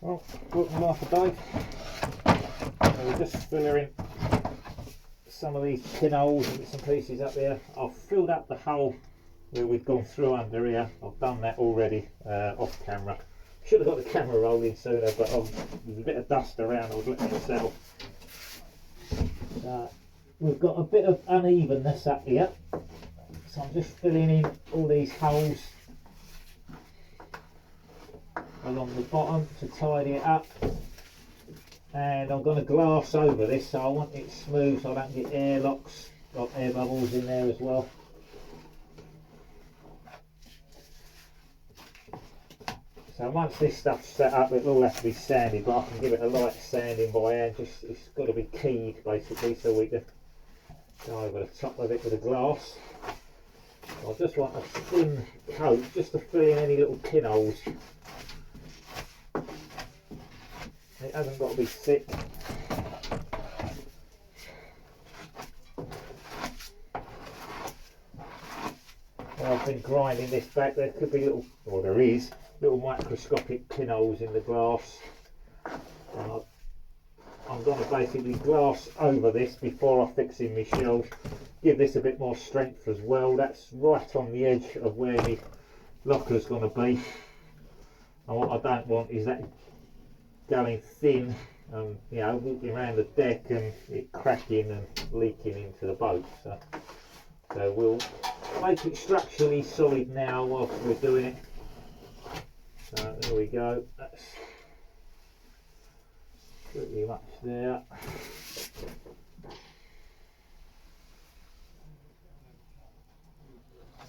Well, welcome life a day. We're just filling some of these pinholes and bits and pieces up there. I've filled up the hole where we've gone through under here. I've done that already off camera. Should have got the camera rolling sooner, but there's a bit of dust around. I was letting it settle. We've got a bit of unevenness up here, so I'm just filling in all these holes along the bottom to tidy it up, and I'm going to glass over this, so I want it smooth so I don't get air locks, got air bubbles in there as well. So once this stuff's set up, it'll all have to be sanded, but I can give it a light sanding by hand. Just it's got to be keyed basically, so we can go over the top of it with a glass. I just want a thin coat just to fill in any little pinholes. It hasn't got to be thick. Well, I've been grinding this back. There could be little, or there is, little microscopic pinholes in the glass. I'm going to basically glass over this before I fix in my shelves. Give this a bit more strength as well. That's right on the edge of where my locker's going to be. And what I don't want is that going thin, you know, walking around the deck and it cracking and leaking into the boat. So we'll make it structurally solid now whilst we're doing it. So there we go. That's pretty much there.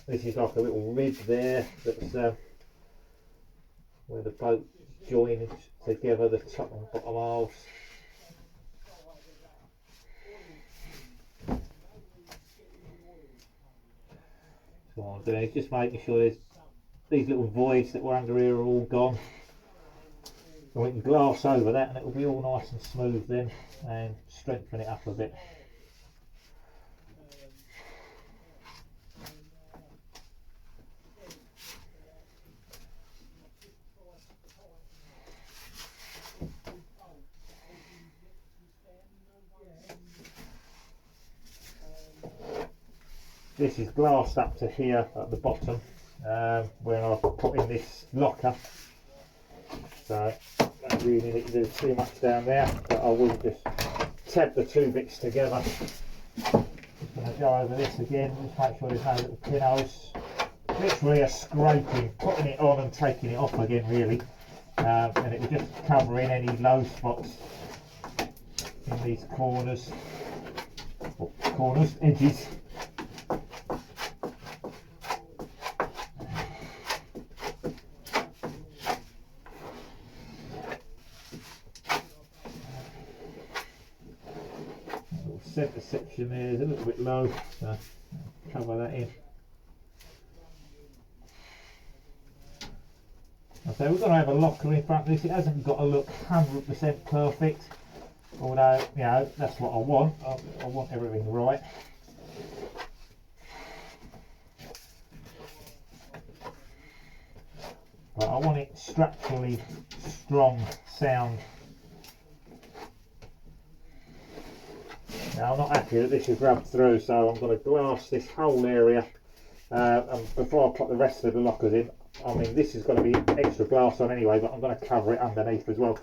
This is like a little rib there. That's where the boat joins together, the top and bottom halves. So what I'm doing is just making sure there's these little voids that were under here are all gone. And we can glass over that and it will be all nice and smooth then, and strengthen it up a bit. This is glassed up to here at the bottom where I've put in this locker, so I don't really need to do too much down there, but I will just tab the two bits together. Just going to go over this again, just make sure there's no little pinholes. Literally a scraping, putting it on and taking it off again really, and it will just cover in any low spots in these corners, edges. Centre section there is a little bit low, so cover that in. Okay, we're going to have a locker in front of this. It hasn't got to look 100% perfect, although, you know, that's what I want. I want everything right. But I want it structurally strong, sound. Now I'm not happy that this is rubbed through, so I'm going to glass this whole area, and before I put the rest of the lockers in, I mean this is going to be extra glass on anyway, but I'm going to cover it underneath as well.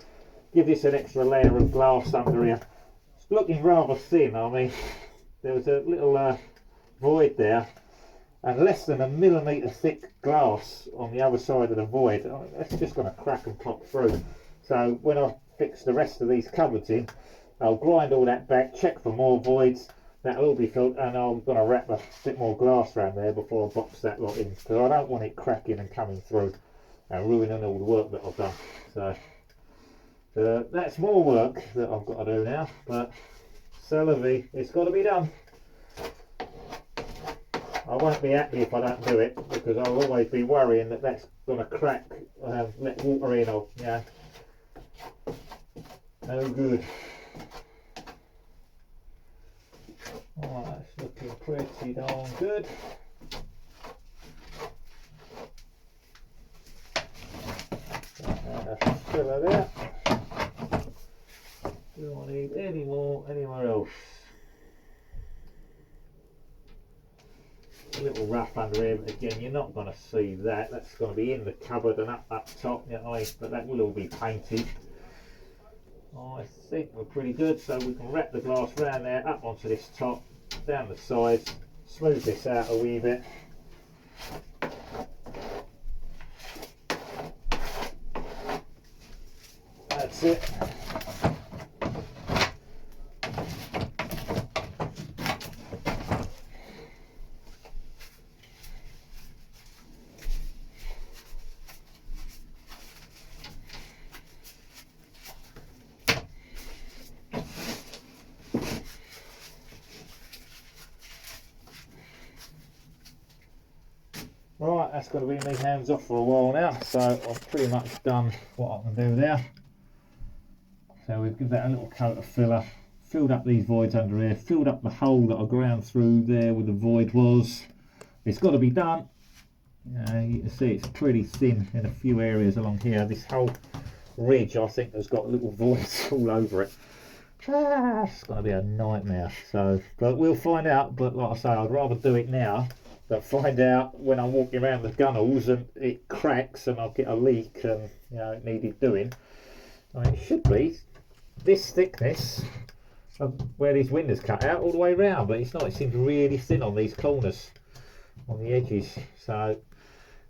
Give this an extra layer of glass under here. It's looking rather thin. I mean there was a little void there and less than 1 millimetre thick glass on the other side of the void. That's just going to crack and pop through. So when I fix the rest of these cupboards in, I'll grind all that back, check for more voids, that'll all be filled, and I'm going to wrap a bit more glass around there before I box that lot in, because I don't want it cracking and coming through and ruining all the work that I've done. So that's more work that I've got to do now, but c'est la vie, it's got to be done. I won't be happy if I don't do it, because I'll always be worrying that that's going to crack, let water in, or yeah, no good. Alright, that's looking pretty darn good. Fill it out. wrap under here, but again, you're not going to see that. That's going to be in the cupboard and up top, you know, but that will all be painted. I think we're pretty good, so we can wrap the glass around there, up onto this top, down the sides, smooth this out a wee bit. That's it. Right, that's going to be me hands off for a while now, so I've pretty much done what I can do there. So we've given that a little coat of filler, filled up these voids under here, filled up the hole that I ground through there where the void was. It's got to be done. You can see it's pretty thin in a few areas along here. This whole ridge, I think, has got little voids all over it. It's going to be a nightmare. So, but we'll find out. But like I say, I'd rather do it now than find out when I'm walking around the gunnels and it cracks and I'll get a leak and, you know, it needed doing. I mean, it should be this thickness of where these windows cut out all the way around, but it's not. It seems really thin on these corners, on the edges. So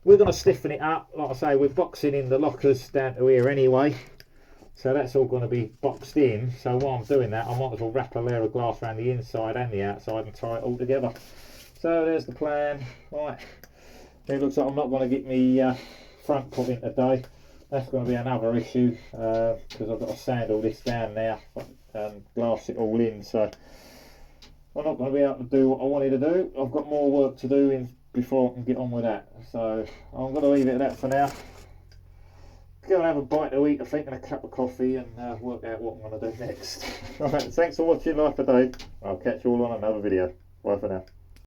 we're going to stiffen it up. Like I say, we're boxing in the lockers down to here anyway, so that's all going to be boxed in. So while I'm doing that, I might as well wrap a layer of glass around the inside and the outside and tie it all together. So there's the plan. Right, it looks like I'm not going to get me front put in today. That's going to be another issue because I've got to sand all this down now and glass it all in. So I'm not going to be able to do what I wanted to do. I've got more work to do before I can get on with that. So I'm going to leave it at that for now. Go and have a bite to eat, I think, and a cup of coffee, and work out what I'm going to do next. Alright, thanks for watching Life of Dave. I'll catch you all on another video. Bye for now.